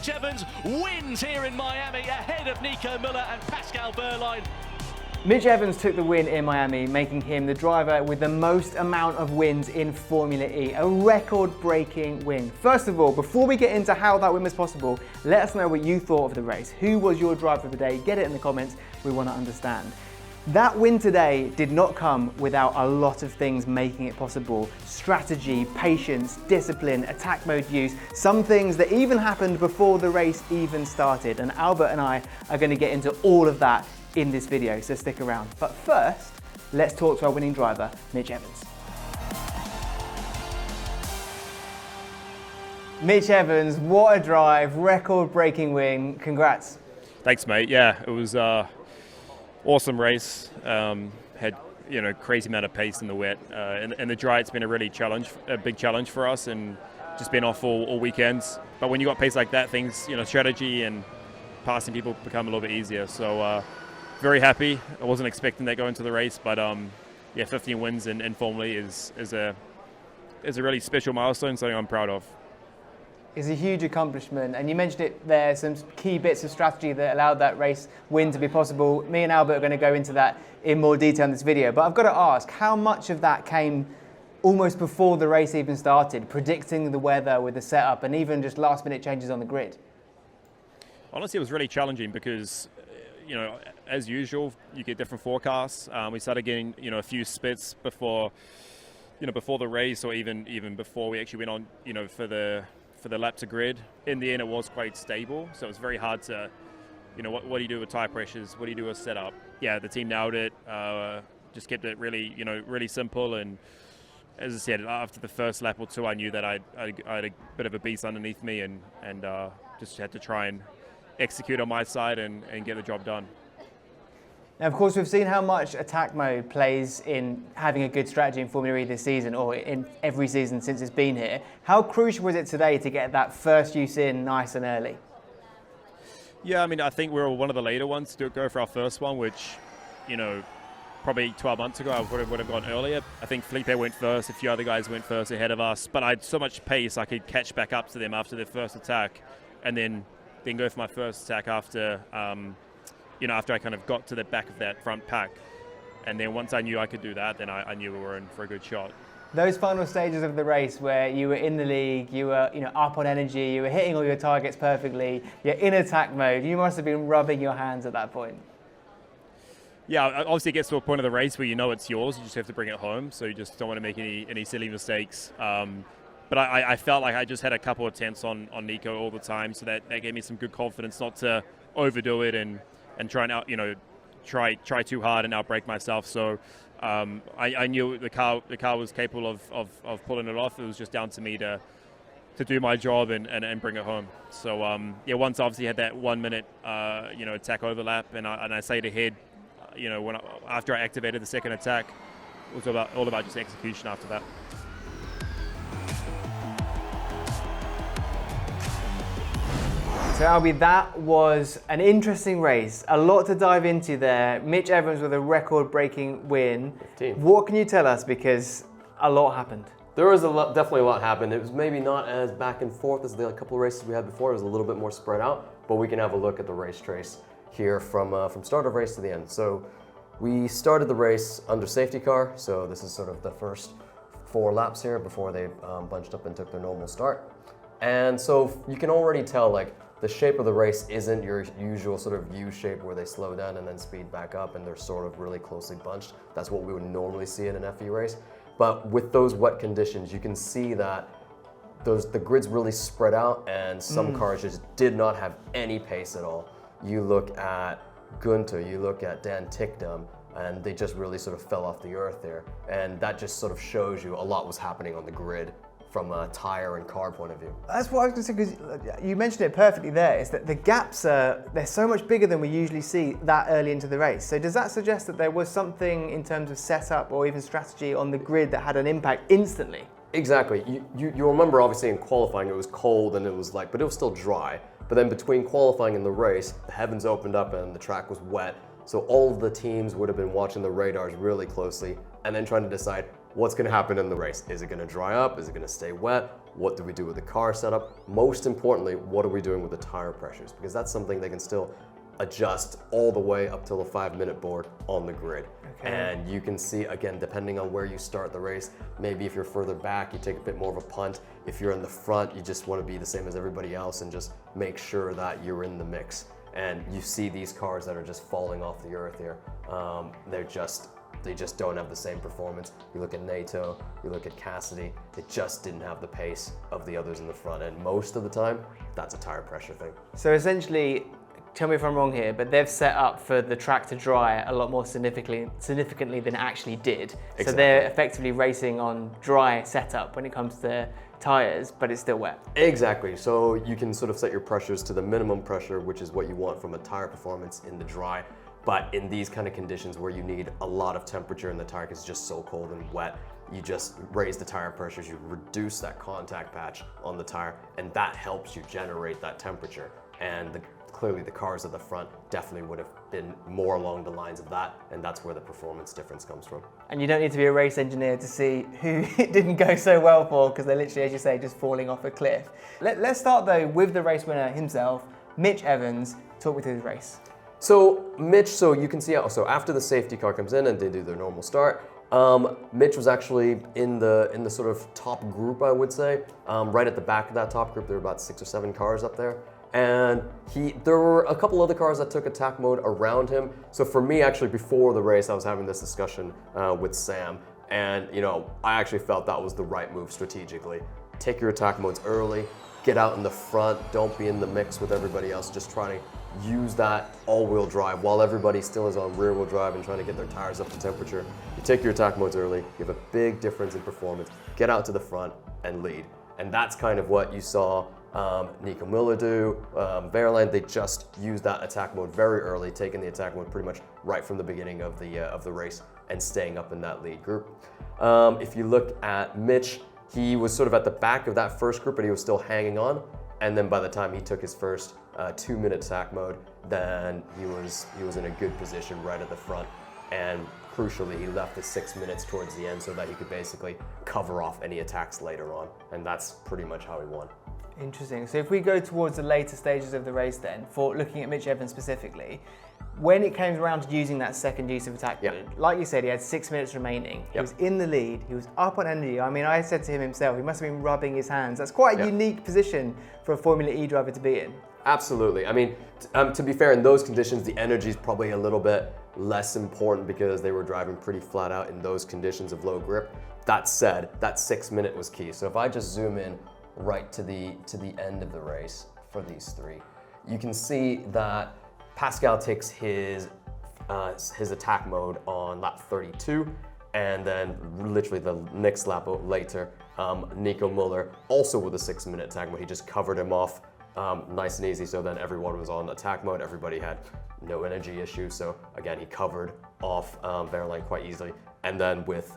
Mitch Evans wins here in Miami ahead of Nico Müller and Pascal Wehrlein. Mitch Evans took the win in Miami, making him the driver with the most amount of wins in Formula E, a record-breaking win. First of all, before we get into how that win was possible, let us know what you thought of the race. Who was your driver of the day? Get it in the comments, we want to understand. That win today did not come without a lot of things making it possible. Strategy, patience, discipline, attack mode use, some things that even happened before the race even started. And Albert and I are going to get into all of that in this video, so stick around. But first, let's talk to our winning driver, Mitch Evans. Mitch Evans, what a drive, record-breaking win, congrats. Thanks, mate. Yeah, it was awesome race. Had crazy amount of pace in the wet, and the dry. It's been a big challenge for us, and just been off all weekends. But when you got pace like that, things strategy and passing people become a little bit easier. So very happy. I wasn't expecting that going into the race, but 15 wins in Formula E is a really special milestone, something I'm proud of. It's a huge accomplishment, and you mentioned it there, some key bits of strategy that allowed that race win to be possible. Me and Albert are going to go into that in more detail in this video, but I've got to ask, how much of that came almost before the race even started, predicting the weather with the setup and even just last minute changes on the grid? Honestly, it was really challenging because, as usual, you get different forecasts. We started getting, a few spits before the race, or even before we actually went on, for the lap to grid. In the end, it was quite stable, so it was very hard to, what do you do with tire pressures? What do you do with setup? Yeah, the team nailed it. Just kept it really, really simple. And as I said, after the first lap or two, I knew that I had a bit of a beast underneath me, and just had to try and execute on my side and get the job done. Now, of course, we've seen how much attack mode plays in having a good strategy in Formula E this season, or in every season since it's been here. How crucial was it today to get that first use in nice and early? Yeah, I think we were one of the later ones to go for our first one, which, probably 12 months ago I would have gone earlier. I think Felipe went first, a few other guys went first ahead of us, but I had so much pace I could catch back up to them after their first attack, and then go for my first attack after after I kind of got to the back of that front pack. And then once I knew I could do that, then I knew we were in for a good shot. Those final stages of the race where you were in the league, you were up on energy, you were hitting all your targets perfectly, you're in attack mode, you must have been rubbing your hands at that point. Yeah, obviously it gets to a point of the race where it's yours, you just have to bring it home, so you just don't want to make any silly mistakes. But I felt like I just had a couple of attempts on Nico all the time, so that gave me some good confidence not to overdo it and try and try too hard and outbrake myself. So I knew the car was capable of pulling it off. It was just down to me to do my job and bring it home. So once I obviously had that 1 minute attack overlap, and I stayed ahead, after I activated the second attack, it was all about just execution after that. So Albie, that was an interesting race. A lot to dive into there. Mitch Evans with a record-breaking win. 15. What can you tell us? Because a lot happened. There was definitely a lot happened. It was maybe not as back and forth as the couple of races we had before. It was a little bit more spread out, but we can have a look at the race trace here from start of race to the end. So we started the race under safety car. So this is sort of the first 4 laps here before they bunched up and took their normal start. And so you can already tell, the shape of the race isn't your usual sort of U shape where they slow down and then speed back up and they're sort of really closely bunched. That's what we would normally see in an FE race. But with those wet conditions, you can see that the grid's really spread out, and some cars just did not have any pace at all. You look at Gunther, you look at Dan Tickdom, and they just really sort of fell off the earth there. And that just sort of shows you a lot was happening on the grid from a tire and car point of view. That's what I was going to say, because you mentioned it perfectly there, is that the gaps they're so much bigger than we usually see that early into the race. So does that suggest that there was something in terms of setup or even strategy on the grid that had an impact instantly? Exactly. You remember, obviously, in qualifying it was cold and it was but it was still dry. But then between qualifying and the race, the heavens opened up and the track was wet. So all of the teams would have been watching the radars really closely and then trying to decide, what's going to happen in the race? Is it going to dry up? Is it going to stay wet? What do we do with the car setup? Most importantly, what are we doing with the tire pressures? Because that's something they can still adjust all the way up till the 5-minute board on the grid. Okay. And you can see, again, depending on where you start the race, maybe if you're further back, you take a bit more of a punt. If you're in the front, you just want to be the same as everybody else and just make sure that you're in the mix. And you see these cars that are just falling off the earth here. They just don't have the same performance. You look at NATO, you look at Cassidy, it just didn't have the pace of the others in the front end. Most of the time, that's a tire pressure thing. So essentially, tell me if I'm wrong here, but they've set up for the track to dry a lot more significantly than it actually did. Exactly. So they're effectively racing on dry setup when it comes to tires, but it's still wet. Exactly. So you can sort of set your pressures to the minimum pressure, which is what you want from a tire performance in the dry. But in these kind of conditions where you need a lot of temperature and the tire is just so cold and wet, you just raise the tire pressures, you reduce that contact patch on the tire, and that helps you generate that temperature. And clearly the cars at the front definitely would have been more along the lines of that, and that's where the performance difference comes from. And you don't need to be a race engineer to see who it didn't go so well for, because they're literally, as you say, just falling off a cliff. Let's start though with the race winner himself, Mitch Evans. Talk me through the race. So Mitch, so you can see, so after the safety car comes in and they do their normal start, Mitch was actually in the sort of top group, I would say. Right at the back of that top group, there were about 6 or 7 cars up there. And there were a couple other cars that took attack mode around him. So for me, actually, before the race, I was having this discussion with Sam. And, you know, I actually felt that was the right move strategically. Take your attack modes early, get out in the front, don't be in the mix with everybody else, just trying to use that all-wheel drive while everybody still is on rear-wheel drive and trying to get their tires up to temperature. You take your attack modes early, you have a big difference in performance, get out to the front and lead. And that's kind of what you saw Nico Müller do. Wehrlein, they just used that attack mode very early, taking the attack mode pretty much right from the beginning of the race and staying up in that lead group. If you look at Mitch, he was sort of at the back of that first group, but he was still hanging on. And then by the time he took his first 2-minute attack mode, then he was in a good position right at the front. And crucially, he left the 6 minutes towards the end so that he could basically cover off any attacks later on. And that's pretty much how he won. Interesting. So if we go towards the later stages of the race then, for looking at Mitch Evans specifically, when it came around to using that second use of attack mode, like you said, he had 6 minutes remaining. He was in the lead. He was up on energy. I mean, I said to him himself, he must have been rubbing his hands. That's quite a unique position for a Formula E driver to be in. Absolutely. I mean, to be fair, in those conditions, the energy is probably a little bit less important because they were driving pretty flat out in those conditions of low grip. That said, that 6 minute was key. So if I just zoom in right to the end of the race for these three, you can see that Pascal takes his attack mode on lap 32, and then literally the next lap later, Nico Müller, also with a 6 minute attack mode, he just covered him off nice and easy. So then everyone was on attack mode, everybody had no energy issues. So again, he covered off Wehrlein quite easily. And then with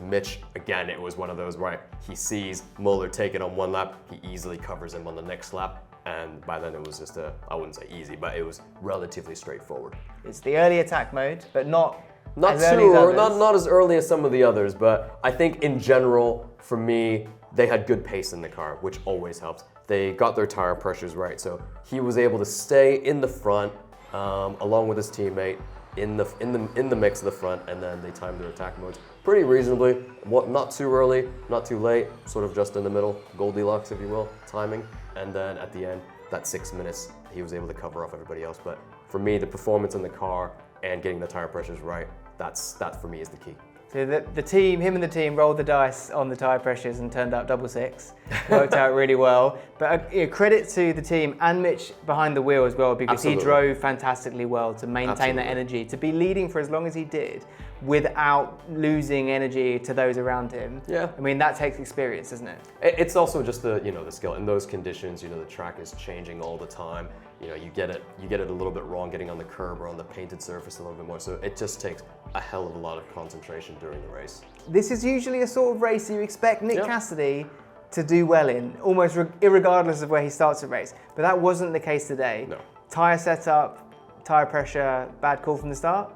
Mitch, again, it was one of those where he sees Müller take it on one lap, he easily covers him on the next lap. And by then it was just I wouldn't say easy, but it was relatively straightforward. It's the early attack mode, but not as early as some of the others, but I think in general, for me, they had good pace in the car, which always helps. They got their tire pressures right, so he was able to stay in the front, along with his teammate, in the mix of the front, and then they timed their attack modes pretty reasonably. Not too early, not too late, sort of just in the middle, Goldilocks, if you will, timing. And then at the end, that 6 minutes, he was able to cover off everybody else. But for me, the performance in the car and getting the tire pressures right, that for me is the key. So the team, him and the team rolled the dice on the tire pressures and turned out double 6. Worked out really well. But credit to the team and Mitch behind the wheel as well, because he drove fantastically well to maintain that energy, to be leading for as long as he did without losing energy to those around him. Yeah. I mean, that takes experience, doesn't it? It's also just the skill. In those conditions, the track is changing all the time. You get it a little bit wrong getting on the curb or on the painted surface a little bit more. So it just takes a hell of a lot of concentration during the race. This is usually a sort of race you expect Nick Cassidy to do well in, almost irregardless of where he starts a race. But that wasn't the case today. No. Tire setup, tire pressure, bad call from the start?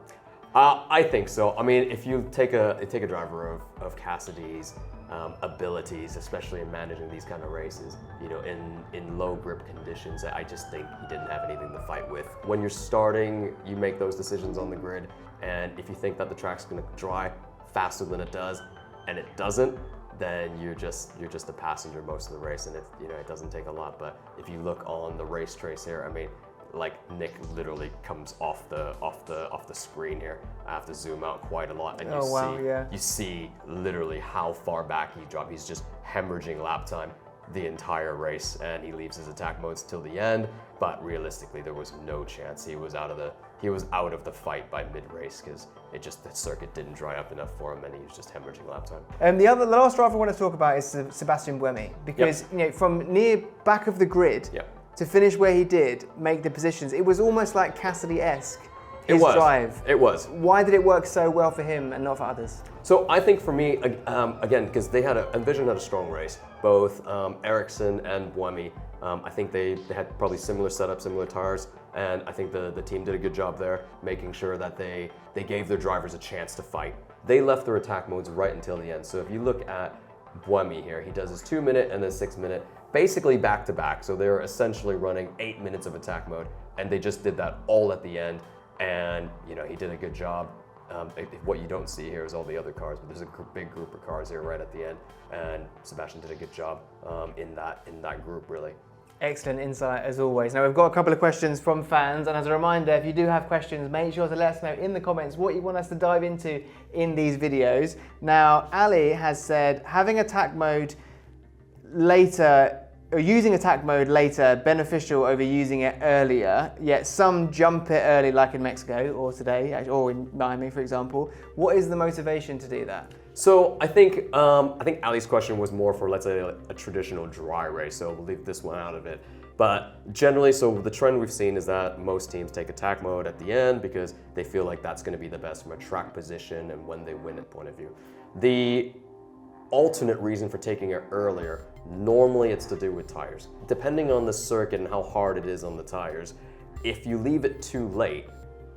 I think so. I mean, if you take a driver of Cassidy's abilities, especially in managing these kind of races, you know, in low grip conditions, I just think he didn't have anything to fight with. When you're starting, you make those decisions on the grid, and if you think that the track's going to dry faster than it does, and it doesn't, then you're just a passenger most of the race, and it doesn't take a lot. But if you look on the race trace here, I mean, like Nick literally comes off the screen here. I have to zoom out quite a lot, and you see literally how far back he dropped. He's just hemorrhaging lap time the entire race, and he leaves his attack modes till the end. But realistically, there was no chance. He was out of the fight by mid-race because the circuit didn't dry up enough for him, and he was just hemorrhaging lap time. The last driver I want to talk about is Sebastian Buemi, because from near back of the grid. To finish where he did, make the positions, it was almost like Cassidy-esque, his drive. It was. Why did it work so well for him and not for others? So I think for me, again, because Envision had a strong race, both Ericsson and Buemi. I think they had probably similar setup, similar tires, and I think the team did a good job there, making sure that they gave their drivers a chance to fight. They left their attack modes right until the end. So if you look at Buemi here, he does his 2-minute and then 6-minute, basically back to back. So they're essentially running 8 minutes of attack mode, and they just did that all at the end. And he did a good job. What you don't see here is all the other cars, but there's a big group of cars here right at the end, and Sebastian did a good job in that group, really. Excellent insight as always. Now we've got a couple of questions from fans, and as a reminder, if you do have questions, make sure to let us know in the comments what you want us to dive into in these videos. Now Ali has said having attack mode later, or using attack mode later, beneficial over using it earlier, yet some jump it early like in Mexico or today, or in Miami for example. What is the motivation to do that? So I think Ali's question was more for, let's say, a traditional dry race, so we'll leave this one out of it. But generally, so the trend we've seen is that most teams take attack mode at the end because they feel like that's going to be the best from a track position and when they win it point of view. The alternate reason for taking it earlier, normally it's to do with tires. Depending on the circuit and how hard it is on the tires, if you leave it too late,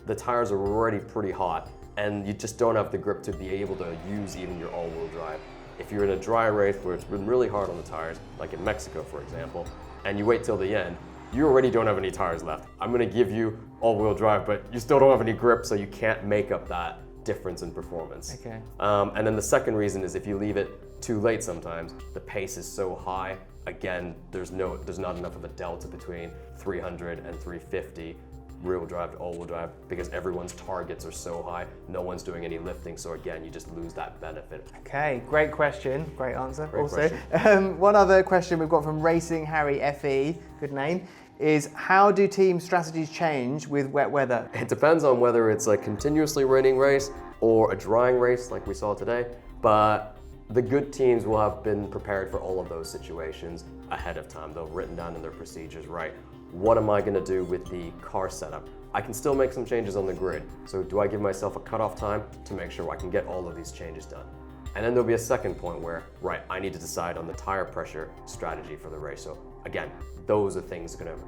the tires are already pretty hot, and you just don't have the grip to be able to use even your all-wheel drive. If you're in a dry race where it's been really hard on the tires, like in Mexico for example, and you wait till the end, you already don't have any tires left. I'm gonna give you all-wheel drive, but you still don't have any grip, so you can't make up that difference in performance. Okay. And then the second reason is if you leave it too late sometimes, the pace is so high, again, there's not enough of a delta between 300 and 350 rear-wheel drive to all-wheel drive because everyone's targets are so high, no one's doing any lifting, so again, you just lose that benefit. Okay, great question, great answer Great also. question. One other question we've got from Racing Harry FE, good name, is how do team strategies change with wet weather? It depends on whether it's a continuously raining race or a drying race like we saw today, but the good teams will have been prepared for all of those situations ahead of time. They'll have written down in their procedures, right? What am I gonna do with the car setup? I can still make some changes on the grid. So do I give myself a cutoff time to make sure I can get all of these changes done? And then there'll be a second point where, right, I need to decide on the tire pressure strategy for the race. So again, those are things that are gonna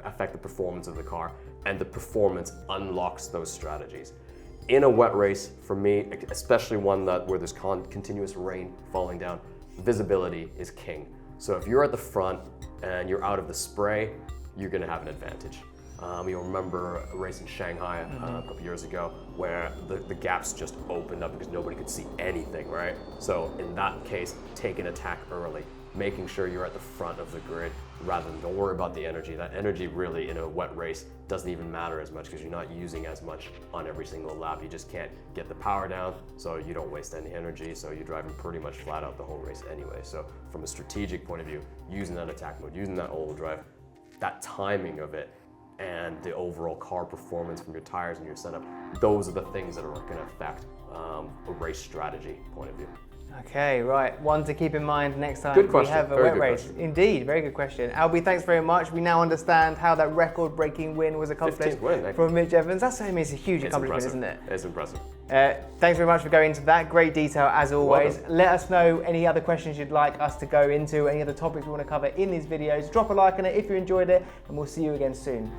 affect the performance of the car, and the performance unlocks those strategies. In a wet race, for me, especially one where there's continuous rain falling down, visibility is king. So if you're at the front and you're out of the spray, you're gonna have an advantage. You'll remember a race in Shanghai a couple years ago where the gaps just opened up because nobody could see anything, right? So in that case, take an attack early, making sure you're at the front of the grid rather than don't worry about the energy. That energy really in a wet race doesn't even matter as much because you're not using as much on every single lap. You just can't get the power down, so you don't waste any energy, so you're driving pretty much flat out the whole race anyway. So from a strategic point of view, using that attack mode, using that all-wheel drive, that timing of it, and the overall car performance from your tires and your setup, those are the things that are going to affect a race strategy point of view. Okay, right. One to keep in mind next time Good question. we have a Very wet good race. question. Indeed, very good question. Albie, thanks very much. We now understand how that record-breaking win was accomplished 15th win, from Mitch Evans. That's, I mean, it's a huge accomplishment, impressive. isn't it? It's impressive. Thanks very much for going into that. Great detail as always. Welcome. Let us know any other questions you'd like us to go into, any other topics we want to cover in these videos. Drop a like on it if you enjoyed it, and we'll see you again soon.